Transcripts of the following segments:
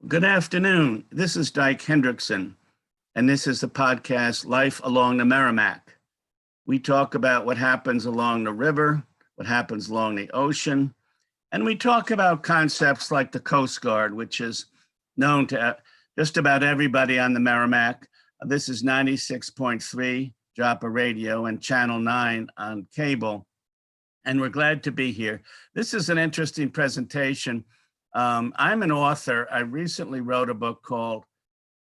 Good afternoon. This is Dyke Hendrickson, and this is the podcast Life Along the Merrimack. We talk about what happens along the river, what happens along the ocean, and we talk about concepts like the Coast Guard, which is known to just about everybody on the Merrimack. This is 96.3 Joppa Radio and Channel 9 on cable, and we're glad to be here. This is an interesting presentation. I'm an author. I recently wrote a book called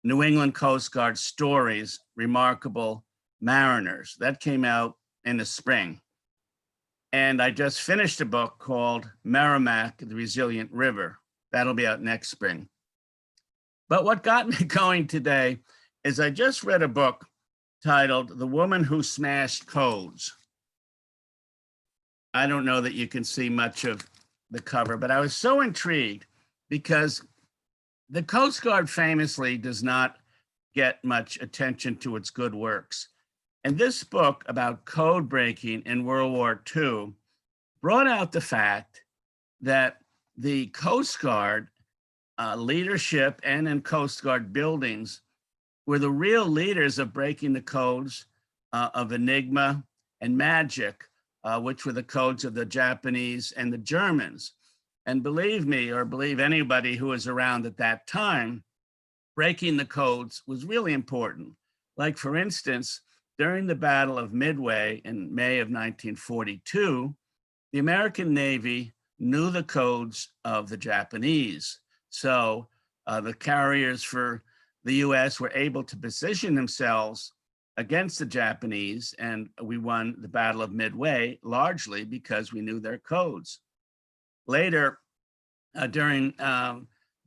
New England Coast Guard Stories, Remarkable Mariners. That came out in the spring. And I just finished a book called Merrimack, the Resilient River. That'll be out next spring. But what got me going today is I just read a book titled The Woman Who Smashed Codes. I don't know that you can see much of the cover, but I was so intrigued because the Coast Guard famously does not get much attention to its good works. And this book about code breaking in World War II brought out the fact that the Coast Guard leadership and in Coast Guard buildings were the real leaders of breaking the codes of Enigma and Magic, which were the codes of the Japanese and the Germans. And believe me, or believe anybody who was around at that time, breaking the codes was really important. Like, for instance, during the Battle of Midway in May of 1942, the American Navy knew the codes of the Japanese. So the carriers for the US were able to position themselves against the Japanese, and we won the Battle of Midway largely because we knew their codes. Later, during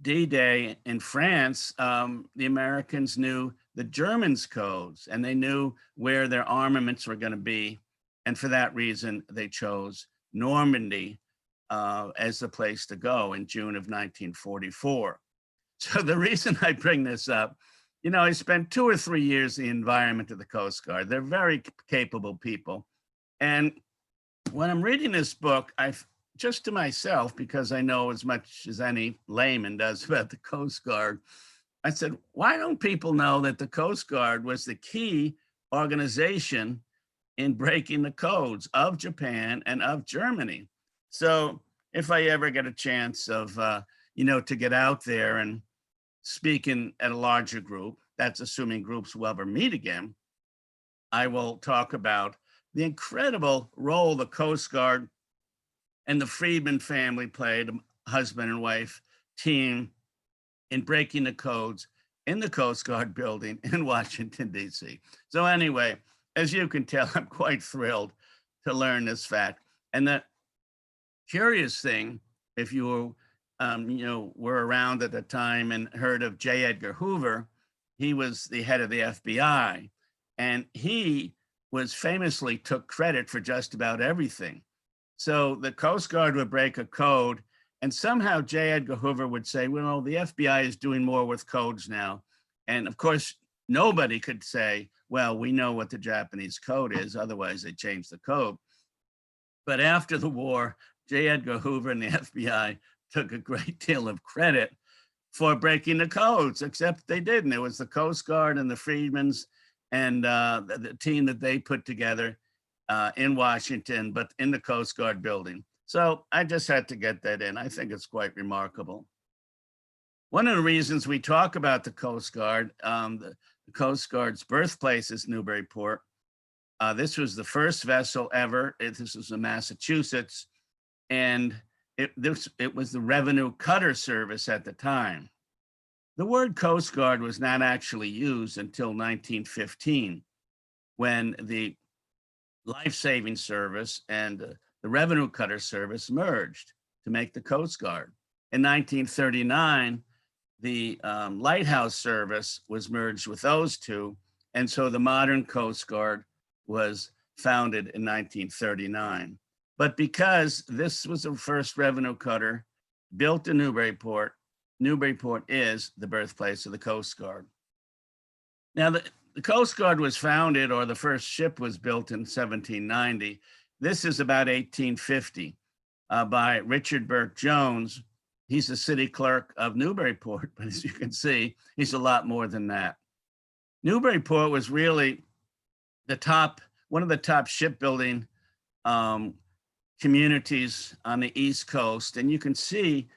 D-Day in France, the Americans knew the Germans' codes, and they knew where their armaments were going to be. And for that reason, they chose Normandy as the place to go in June of 1944. So the reason I bring this up, I spent 2 or 3 years in the environment of the Coast Guard. They're very capable people. And when I'm reading this book, just to myself, because I know as much as any layman does about the Coast Guard, I said, why don't people know that the Coast Guard was the key organization in breaking the codes of Japan and of Germany? So if I ever get a chance of, to get out there and speaking at a larger group, that's assuming groups will ever meet again, I will talk about the incredible role the Coast Guard and the Friedman family played, a husband and wife team, in breaking the codes in the Coast Guard building in Washington, D.C. So anyway, as you can tell, I'm quite thrilled to learn this fact. And the curious thing, if you were around at the time and heard of J. Edgar Hoover, he was the head of the FBI, and he was famously took credit for just about everything. So the Coast Guard would break a code, and somehow J. Edgar Hoover would say, well, the FBI is doing more with codes now. And of course, nobody could say, well, we know what the Japanese code is, otherwise they changed the code. But after the war, J. Edgar Hoover and the FBI took a great deal of credit for breaking the codes, except they didn't. It was the Coast Guard and the Friedmans and the team that they put together in Washington, but in the Coast Guard building. So I just had to get that in. I think it's quite remarkable. One of the reasons we talk about the Coast Guard, the Coast Guard's birthplace is Newburyport. This was the first vessel ever. This was in Massachusetts, and it was the revenue cutter service at the time. The word Coast Guard was not actually used until 1915, when the life-saving service and the revenue cutter service merged to make the Coast Guard. In 1939, the lighthouse service was merged with those two, and so the modern Coast Guard was founded in 1939. But because this was the first revenue cutter built in Newburyport, Newburyport is the birthplace of the Coast Guard. Now, the Coast Guard was founded, or the first ship was built in 1790. This is about 1850 by Richard Burke Jones, he's the city clerk of Newburyport, but as you can see, he's a lot more than that. Newburyport was really one of the top shipbuilding um, communities on the East Coast. And you can see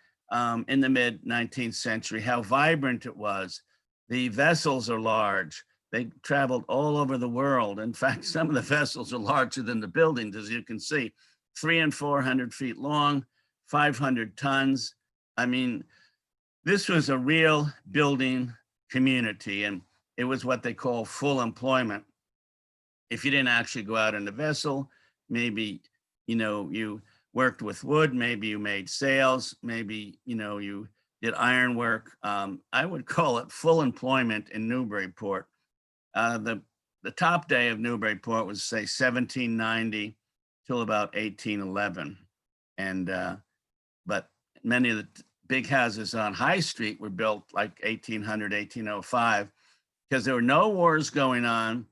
in the mid 19th century how vibrant it was. The vessels are large. They traveled all over the world. In fact, some of the vessels are larger than the buildings, as you can see, 300 and 400 feet long, 500 tons. I mean, this was a real building community, and it was what they call full employment. If you didn't actually go out in the vessel, maybe, you worked with wood, maybe you made sails, maybe, you did iron work. I would call it full employment in Newburyport. The top day of Newburyport was, say, 1790 till about 1811. But many of the big houses on High Street were built like 1800, 1805, because there were no wars going on.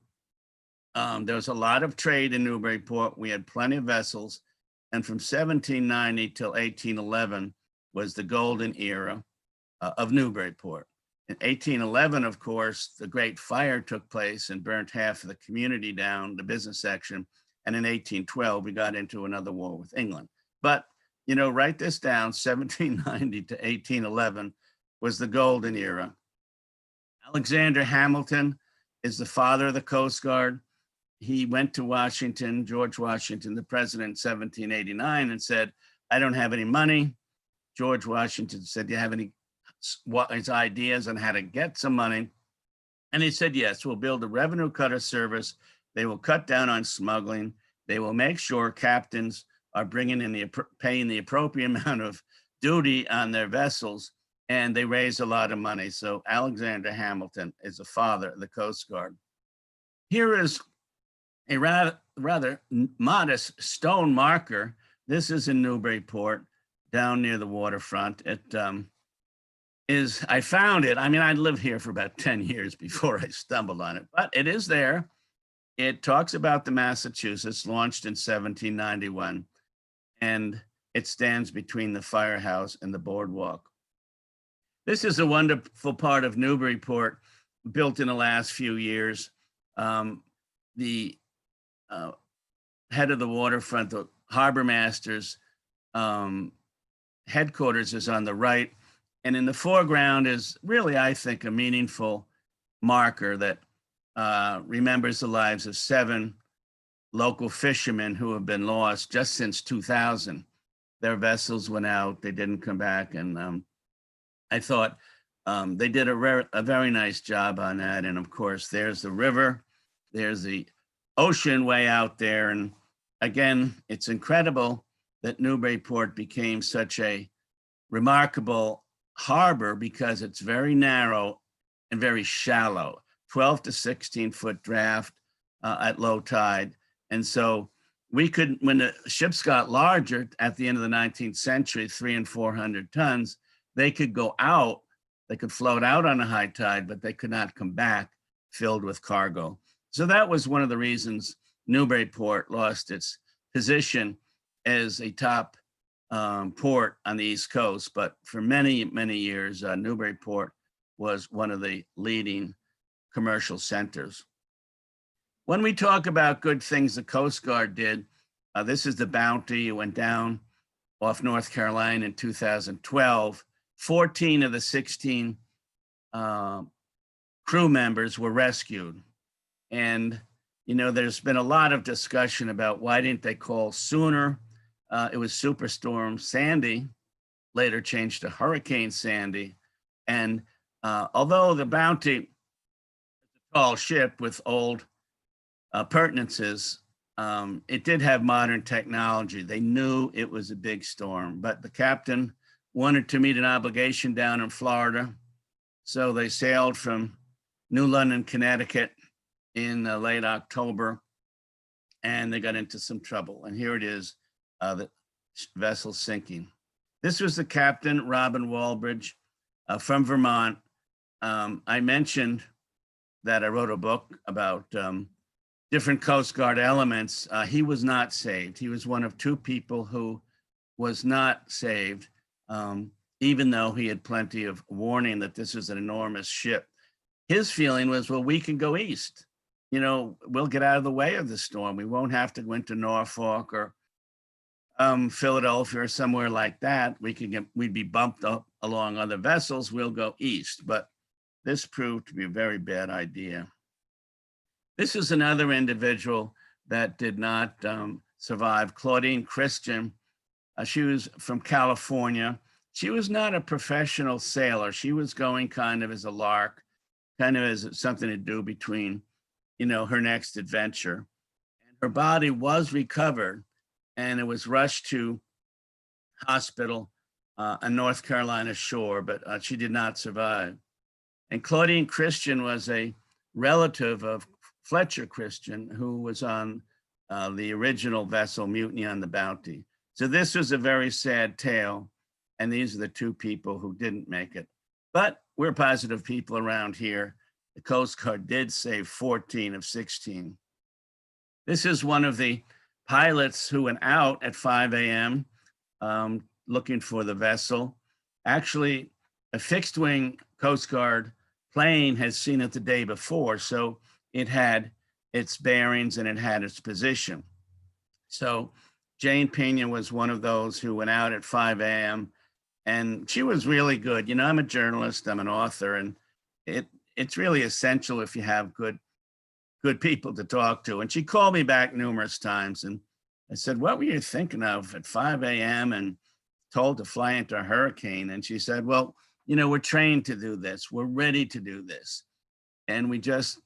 There was a lot of trade in Newburyport. We had plenty of vessels. And from 1790 till 1811 was the golden era of Newburyport. In 1811, of course, the Great Fire took place and burnt half of the community down, the business section. And in 1812, we got into another war with England. But, write this down, 1790 to 1811 was the golden era. Alexander Hamilton is the father of the Coast Guard. He went to Washington, George Washington, the president, in 1789, and said, I don't have any money. George Washington said, do you have any his ideas on how to get some money? And he said, yes, we'll build a revenue cutter service. They will cut down on smuggling. They will make sure captains are bringing in paying the appropriate amount of duty on their vessels, and they raise a lot of money. So Alexander Hamilton is the father of the Coast Guard. Here is a rather modest stone marker. This is in Newburyport, down near the waterfront. It I found it. I mean, I'd lived here for about 10 years before I stumbled on it, but it is there. It talks about the Massachusetts, launched in 1791, and it stands between the firehouse and the boardwalk. This is a wonderful part of Newburyport, built in the last few years. The head of the waterfront, the harbor master's headquarters is on the right. And in the foreground is really, I think, a meaningful marker that remembers the lives of 7 local fishermen who have been lost just since 2000. Their vessels went out, they didn't come back. And I thought they did a very nice job on that. And of course, there's the river, there's the ocean way out there. And again, it's incredible that Newburyport became such a remarkable harbor because it's very narrow and very shallow, 12 to 16 foot draft at low tide. And so we could, when the ships got larger at the end of the 19th century, 300 and 400 tons, they could go out, they could float out on a high tide, but they could not come back filled with cargo. So that was one of the reasons Newburyport lost its position as a top port on the East Coast. But for many, many years, Newburyport was one of the leading commercial centers. When we talk about good things the Coast Guard did, this is the Bounty. It went down off North Carolina in 2012. 14 of the 16 crew members were rescued. And, there's been a lot of discussion about why didn't they call sooner? It was Superstorm Sandy, later changed to Hurricane Sandy. And although the Bounty is a tall ship with old appurtenances, it did have modern technology. They knew it was a big storm, but the captain wanted to meet an obligation down in Florida. So they sailed from New London, Connecticut in late October, and they got into some trouble. And here it is, the vessel sinking. This was the captain, Robin Wallbridge, from Vermont. I mentioned that I wrote a book about different Coast Guard elements. He was not saved. He was one of 2 people who was not saved. even though he had plenty of warning that this is an enormous ship. His feeling was, well, we can go east. We'll get out of the way of the storm. We won't have to go into Norfolk or Philadelphia or somewhere like that. We'd be bumped up along other vessels. We'll go east. But this proved to be a very bad idea. This is another individual that did not survive, Claudine Christian. She was from California. She was not a professional sailor. She was going kind of as a lark, kind of as something to do between, her next adventure. And her body was recovered, and it was rushed to hospital on North Carolina shore, but she did not survive. And Claudine Christian was a relative of Fletcher Christian, who was on the original vessel Mutiny on the Bounty. So this was a very sad tale, and these are the two people who didn't make it. But we're positive people around here. The Coast Guard did save 14 of 16. This is one of the pilots who went out at 5 a.m. Looking for the vessel. Actually, a fixed-wing Coast Guard plane had seen it the day before, so it had its bearings and it had its position. So Jane Pena was one of those who went out at 5 a.m. and she was really good. I'm a journalist, I'm an author, and it's really essential if you have good people to talk to. And she called me back numerous times, and I said, what were you thinking of at 5 a.m. and told to fly into a hurricane? And she said, well, we're trained to do this. We're ready to do this. And we just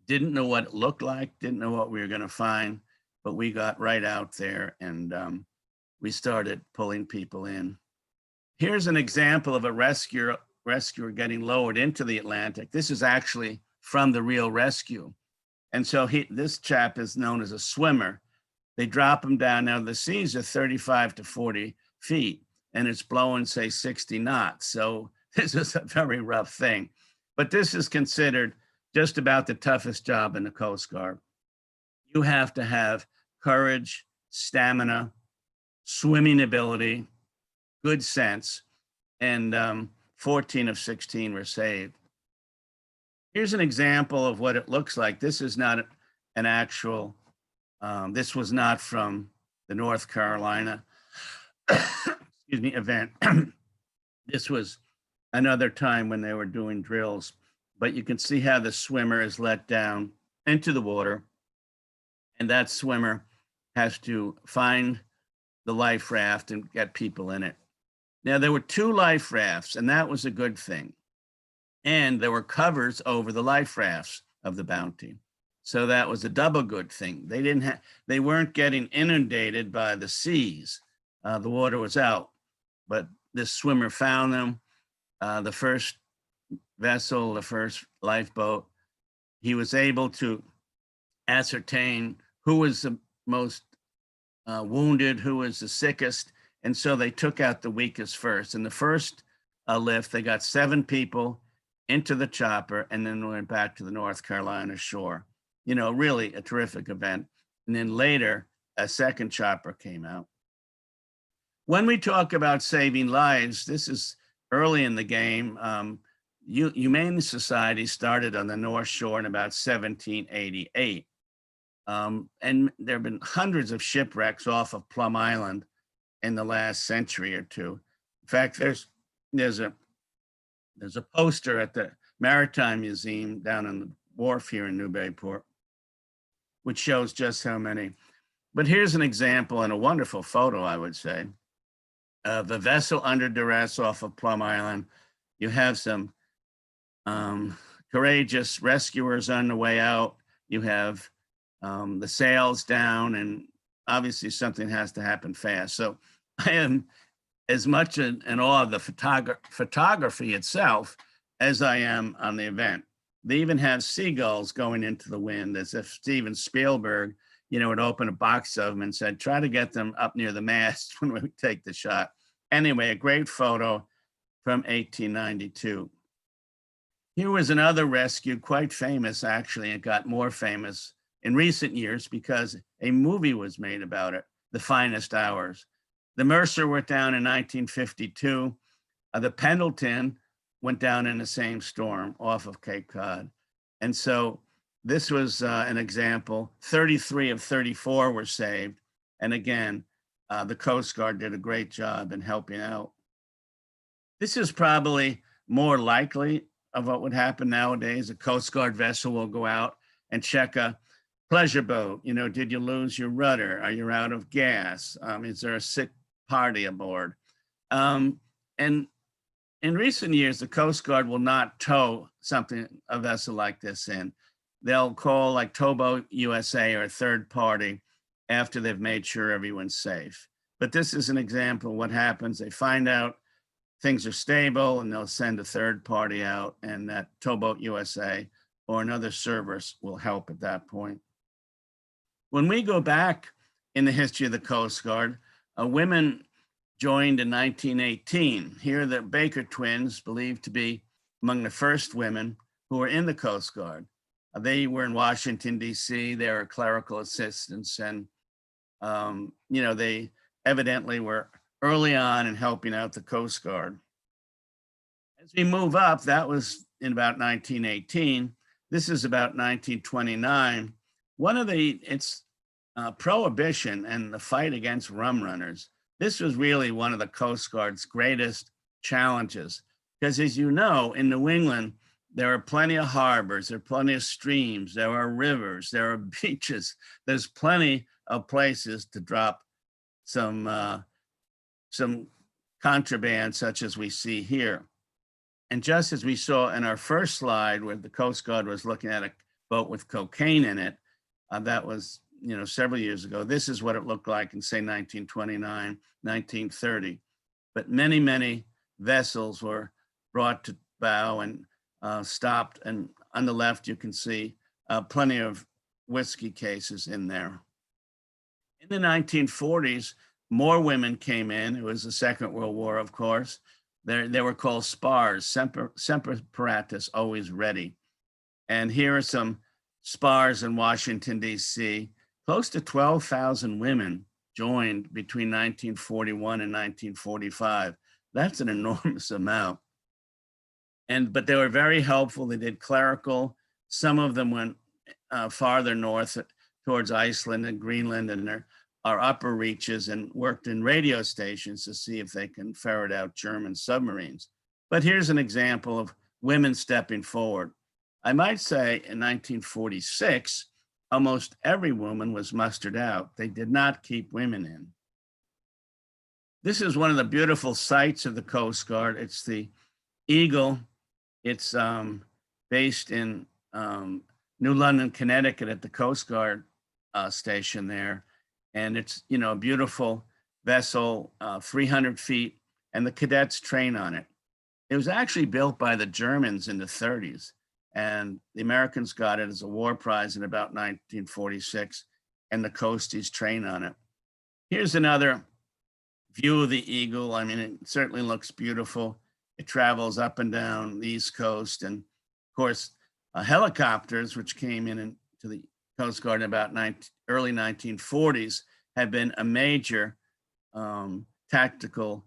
didn't know what it looked like, didn't know what we were going to find, but we got right out there and we started pulling people in. Here's an example of a rescuer getting lowered into the Atlantic. This is actually from the real rescue. And so this chap is known as a swimmer. They drop him down. Now the seas are 35 to 40 feet and it's blowing, say, 60 knots. So this is a very rough thing. But this is considered just about the toughest job in the Coast Guard. You have to have courage, stamina, swimming ability, good sense, and 14 of 16 were saved. Here's an example of what it looks like. This is not an actual, this was not from the North Carolina event. This was another time when they were doing drills, but you can see how the swimmer is let down into the water, and that swimmer has to find the life raft and get people in it. Now, there were 2 life rafts, and that was a good thing. And there were covers over the life rafts of the Bounty. So that was a double good thing. They weren't getting inundated by the seas. The water was out, but this swimmer found them. The first vessel, the first lifeboat, he was able to ascertain who was the most wounded, who was the sickest. And so they took out the weakest first. In the first lift, they got 7 people into the chopper and then went back to the North Carolina shore. Really a terrific event. And then later, a second chopper came out. When we talk about saving lives, this is early in the game. Humane Society started on the North Shore in about 1788. And there have been hundreds of shipwrecks off of Plum Island in the last century or two. In fact, there's a poster at the Maritime Museum down on the wharf here in Newburyport, which shows just how many. But here's an example and a wonderful photo, I would say, of a vessel under duress off of Plum Island. You have some courageous rescuers on the way out. You have the sails down, and obviously something has to happen fast. So I am as much in awe of the photography itself as I am on the event. They even have seagulls going into the wind, as if Steven Spielberg, would open a box of them and said, try to get them up near the mast when we take the shot. Anyway, a great photo from 1892. Here was another rescue, quite famous, actually. It got more famous in recent years because a movie was made about it, The Finest Hours. The Mercer went down in 1952. The Pendleton went down in the same storm off of Cape Cod. And so this was an example. 33 of 34 were saved. And again, the Coast Guard did a great job in helping out. This is probably more likely of what would happen nowadays. A Coast Guard vessel will go out and check a pleasure boat. You know, did you lose your rudder? Are you out of gas? Is there a sick party aboard? And in recent years, the Coast Guard will not tow a vessel like this in. They'll call like Towboat USA or a third party after they've made sure everyone's safe. But this is an example of what happens. They find out things are stable and they'll send a third party out, and that Towboat USA or another service will help at that point. When we go back in the history of the Coast Guard, women joined in 1918. Here, the Baker twins, believed to be among the first women who were in the Coast Guard. They were in Washington, D.C. They were clerical assistants, and they evidently were early on in helping out the Coast Guard. As we move up, that was in about 1918. This is about 1929. It's prohibition and the fight against rum runners. This was really one of the Coast Guard's greatest challenges, because as you know, in New England, there are plenty of harbors, there are plenty of streams, there are rivers, there are beaches. There's plenty of places to drop some contraband, such as we see here. And just as we saw in our first slide, where the Coast Guard was looking at a boat with cocaine in it, that was several years ago. This is what it looked like in, say, 1929, 1930. But many, many vessels were brought to bow and stopped. And on the left, you can see plenty of whiskey cases in there. In the 1940s, more women came in. It was the Second World War, of course. They were called spars, semper paratus, always ready. And here are some spars in Washington, D.C. Close to 12,000 women joined between 1941 and 1945. That's an enormous amount. But they were very helpful. They did clerical. Some of them went farther north towards Iceland and Greenland and our upper reaches, and worked in radio stations to see if they can ferret out German submarines. But here's an example of women stepping forward. I might say in 1946, almost every woman was mustered out. They did not keep women in. This is one of the beautiful sights of the Coast Guard. It's the Eagle. It's based in New London, Connecticut, at the Coast Guard station there. And it's, a beautiful vessel, 300 feet, and the cadets train on it. It was actually built by the Germans in the 30s, and the Americans got it as a war prize in about 1946, and the Coasties train on it. Here's another view of the Eagle. I mean, it certainly looks beautiful. It travels up and down the East Coast, and of course, helicopters, which came into the Coast Guard in about early 1940s, have been a major tactical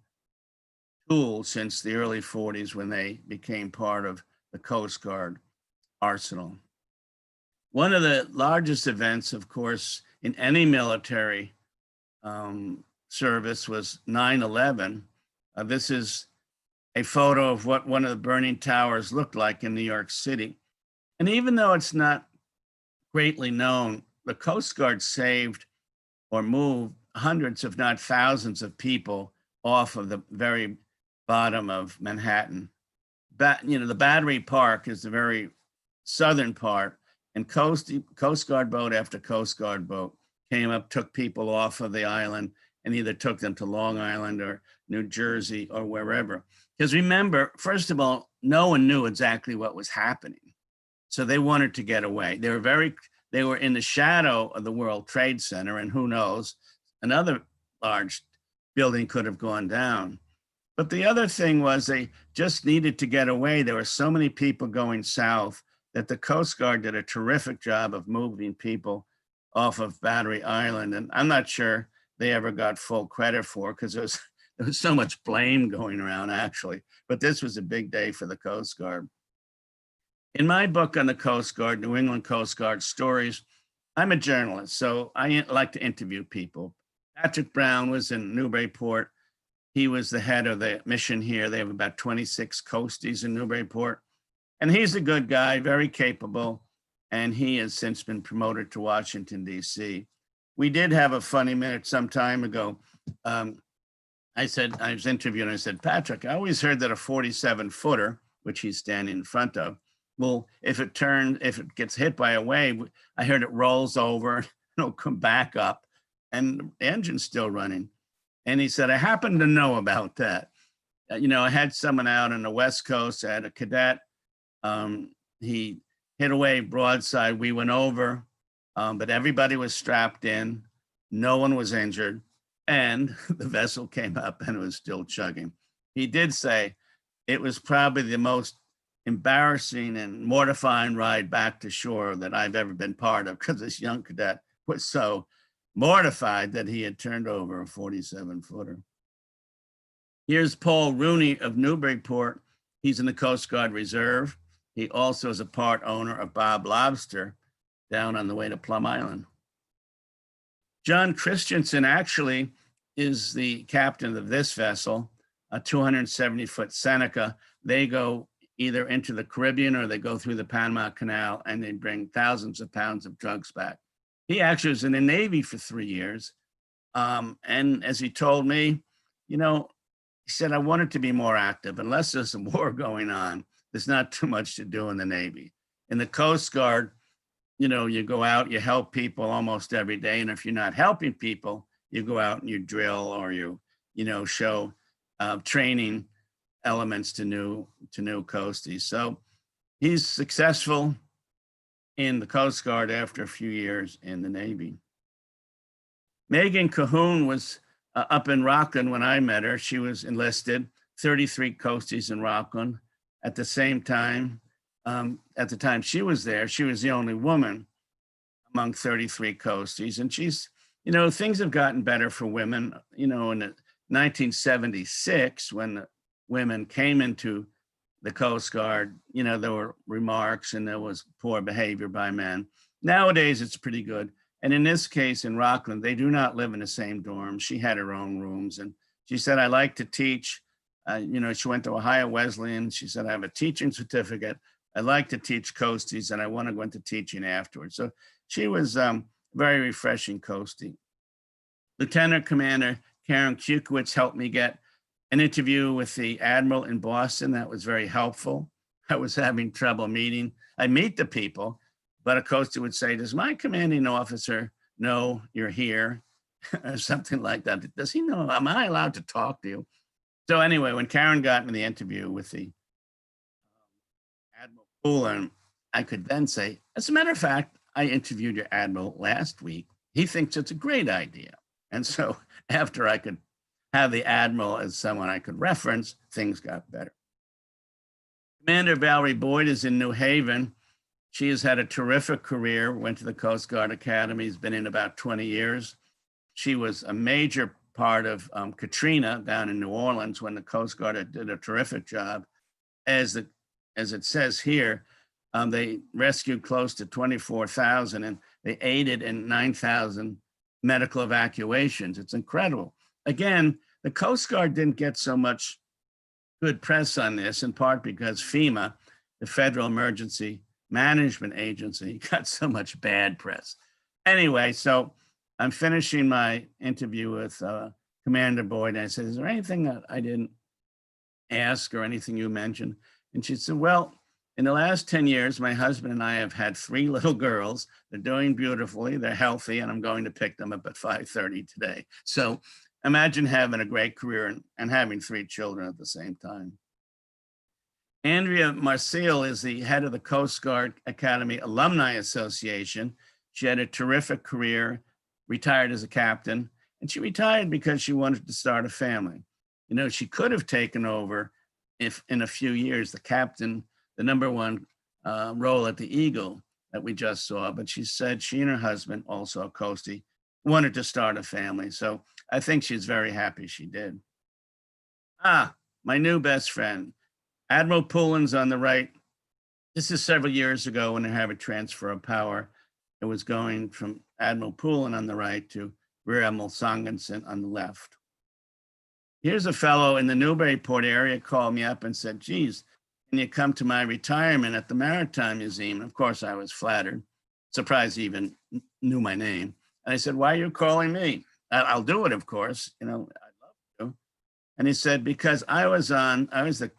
tool since the early 40s, when they became part of the Coast Guard arsenal. One of the largest events, of course, in any military service was 9/11. This is a photo of what one of the burning towers looked like in New York City. And even though it's not greatly known, the Coast Guard saved or moved hundreds, if not thousands, of people off of the very bottom of Manhattan. The Battery Park is the very southern part, and Coast Guard boat after Coast Guard boat came up, took people off of the island, and either took them to Long Island or New Jersey or wherever. Because remember, first of all, no one knew exactly what was happening. So they wanted to get away. They were in the shadow of the World Trade Center, and who knows, another large building could have gone down. But the other thing was they just needed to get away. There were so many people going south that the Coast Guard did a terrific job of moving people off of Battery Island. And I'm not sure they ever got full credit for, because there was so much blame going around, actually. But this was a big day for the Coast Guard. In my book on the Coast Guard, New England Coast Guard Stories, I'm a journalist, so I like to interview people. Patrick Brown was in Newburyport. He was the head of the mission here. They have about 26 coasties in Newburyport. And he's a good guy, very capable. And he has since been promoted to Washington, D.C. We did have a funny minute some time ago. I was interviewed and I said, Patrick, I always heard that a 47-footer, which he's standing in front of, well, if it gets hit by a wave, I heard it rolls over, it'll come back up and the engine's still running. And he said, I happen to know about that. I had someone out on the West Coast, I had a cadet. He hit a wave broadside. We went over, but everybody was strapped in. No one was injured. And the vessel came up and it was still chugging. He did say it was probably the most embarrassing and mortifying ride back to shore that I've ever been part of, because this young cadet was so mortified that he had turned over a 47-footer. Here's Paul Rooney of Newburyport. He's in the Coast Guard Reserve. He also is a part owner of Bob Lobster down on the way to Plum Island. John Christensen actually is the captain of this vessel, a 270-foot Seneca. They go either into the Caribbean or they go through the Panama Canal and they bring thousands of pounds of drugs back. He actually was in the Navy for 3 years. And as he told me, he said, I wanted to be more active. Unless there's a war going on, there's not too much to do in the Navy. In the Coast Guard, you go out, you help people almost every day. And if you're not helping people, you go out and you drill or you show training elements to new coasties. So he's successful in the Coast Guard after a few years in the Navy. Megan Cahoon was up in Rockland when I met her. She was enlisted, 33 coasties in Rockland. At the same time, at the time she was there, she was the only woman among 33 coasties. And she's, things have gotten better for women. In 1976, when the women came into the Coast Guard, there were remarks and there was poor behavior by men. Nowadays, it's pretty good. And in this case, in Rockland, they do not live in the same dorm. She had her own rooms. And she said, I like to teach. She went to Ohio Wesleyan. She said, I have a teaching certificate. I like to teach coasties and I want to go into teaching afterwards. So she was very refreshing coastie. Lieutenant Commander Karen Kukowitz helped me get an interview with the Admiral in Boston. That was very helpful. I was having trouble I meet the people, but a coastie would say, does my commanding officer know you're here? Or something like that. Does he know? Am I allowed to talk to you? So anyway, when Karen got me the interview with the Admiral Poulins, I could then say, as a matter of fact, I interviewed your Admiral last week. He thinks it's a great idea. And so after I could have the Admiral as someone I could reference, things got better. Commander Valerie Boyd is in New Haven. She has had a terrific career, went to the Coast Guard Academy, has been in about 20 years. She was a major part of Katrina down in New Orleans when the Coast Guard did a terrific job. As it says here, they rescued close to 24,000 and they aided in 9,000 medical evacuations. It's incredible. Again, the Coast Guard didn't get so much good press on this, in part because FEMA, the Federal Emergency Management Agency, got so much bad press. Anyway, so I'm finishing my interview with Commander Boyd, and I said, is there anything that I didn't ask or anything you mentioned? And she said, well, in the last 10 years, my husband and I have had 3 little girls. They're doing beautifully, they're healthy, and I'm going to pick them up at 5:30 today. So imagine having a great career and having 3 children at the same time. Andrea Marcille is the head of the Coast Guard Academy Alumni Association. She had a terrific career, retired as a captain, and she retired because she wanted to start a family. She could have taken over if in a few years the captain, the #1 role at the Eagle that we just saw, but she said she and her husband, also a coastie, wanted to start a family. So I think she's very happy she did. My new best friend, Admiral Poulins on the right. This is several years ago when they have a transfer of power. It was going from Admiral Poulin on the right to Rear Admiral Songensen on the left. Here's a fellow in the Newburyport area called me up and said, geez, can you come to my retirement at the Maritime Museum? And of course, I was flattered, surprised he even knew my name. And I said, why are you calling me? I'll do it, of course. I'd love to. And he said, because I was the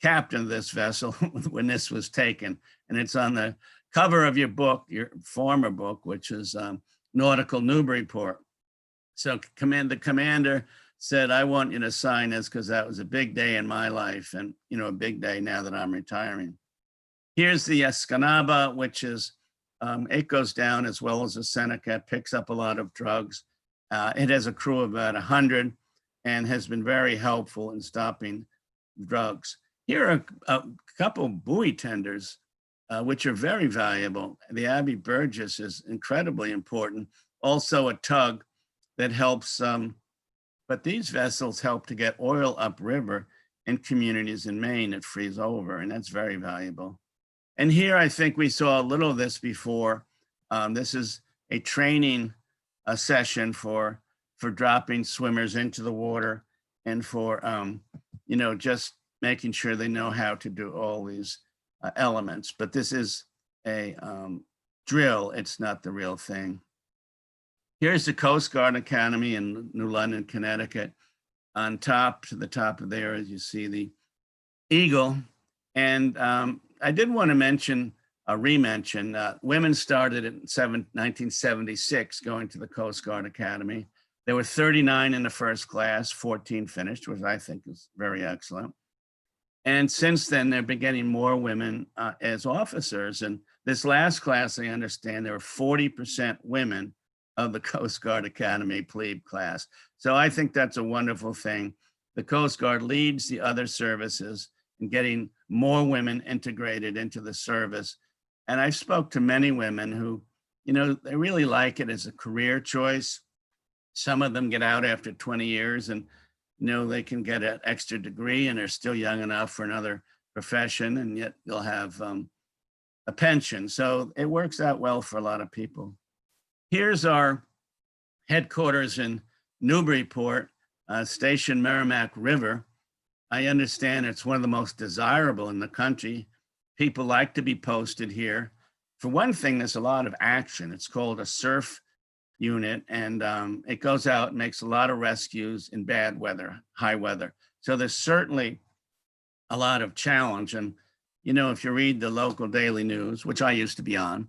captain of this vessel when this was taken. And it's on the cover of your book, your former book, which is Nautical Newburyport. So the commander said, I want you to sign this because that was a big day in my life and, a big day now that I'm retiring. Here's the Escanaba, which is, it goes down as well as the Seneca. It picks up a lot of drugs. It has a crew of about 100 and has been very helpful in stopping drugs. Here are a couple buoy tenders, which are very valuable. The Abbey Burgess is incredibly important. Also a tug that helps, but these vessels help to get oil upriver in communities in Maine that freeze over, and that's very valuable. And here, I think we saw a little of this before. This is a training session for dropping swimmers into the water and for, just making sure they know how to do all these elements. But this is a drill. It's not the real thing. Here's the Coast Guard Academy in New London, Connecticut. On top, to the top of there, as you see the eagle. And I did want to mention, women started in 1976 going to the Coast Guard Academy. There were 39 in the first class, 14 finished, which I think is very excellent. And since then, they've been getting more women as officers. And this last class, I understand there were 40% women of the Coast Guard Academy plebe class. So I think that's a wonderful thing. The Coast Guard leads the other services in getting more women integrated into the service. And I've spoke to many women who, they really like it as a career choice. Some of them get out after 20 years and, they can get an extra degree and they're still young enough for another profession, and yet they'll have a pension. So it works out well for a lot of people. Here's our headquarters in Newburyport, Station Merrimack River. I understand it's one of the most desirable in the country. People like to be posted here. For one thing, there's a lot of action. It's called a surf unit, and it goes out and makes a lot of rescues in bad weather, high weather. So there's certainly a lot of challenge. And, if you read the local daily news, which I used to be on,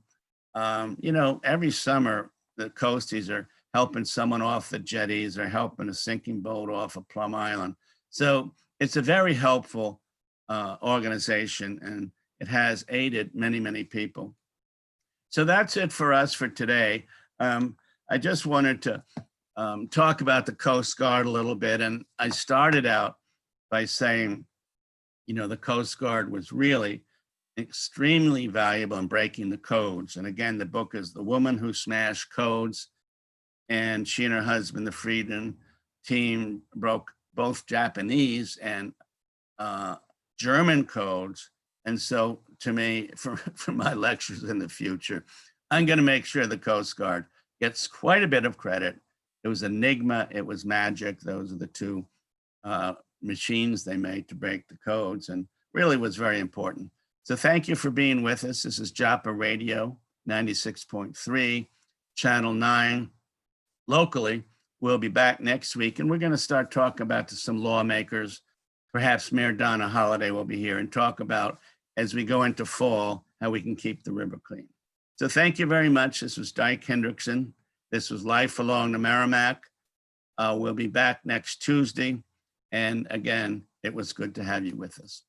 every summer, the coasties are helping someone off the jetties or helping a sinking boat off of Plum Island. So it's a very helpful organization, and it has aided many, many people. So that's it for us for today. I just wanted to talk about the Coast Guard a little bit. And I started out by saying, the Coast Guard was really extremely valuable in breaking the codes. And again, the book is The Woman Who Smashed Codes. And she and her husband, the Freedom team, broke both Japanese and German codes. And so to me, for my lectures in the future, I'm going to make sure the Coast Guard gets quite a bit of credit. It was Enigma, it was Magic. Those are the two machines they made to break the codes, and really was very important. So thank you for being with us. This is Joppa Radio 96.3, Channel 9. Locally, we'll be back next week, and we're going to start talking about some lawmakers. Perhaps Mayor Donna Holliday will be here and talk about, as we go into fall, how we can keep the river clean. So thank you very much. This was Dyke Hendrickson. This was Life Along the Merrimack. We'll be back next Tuesday. And again, it was good to have you with us.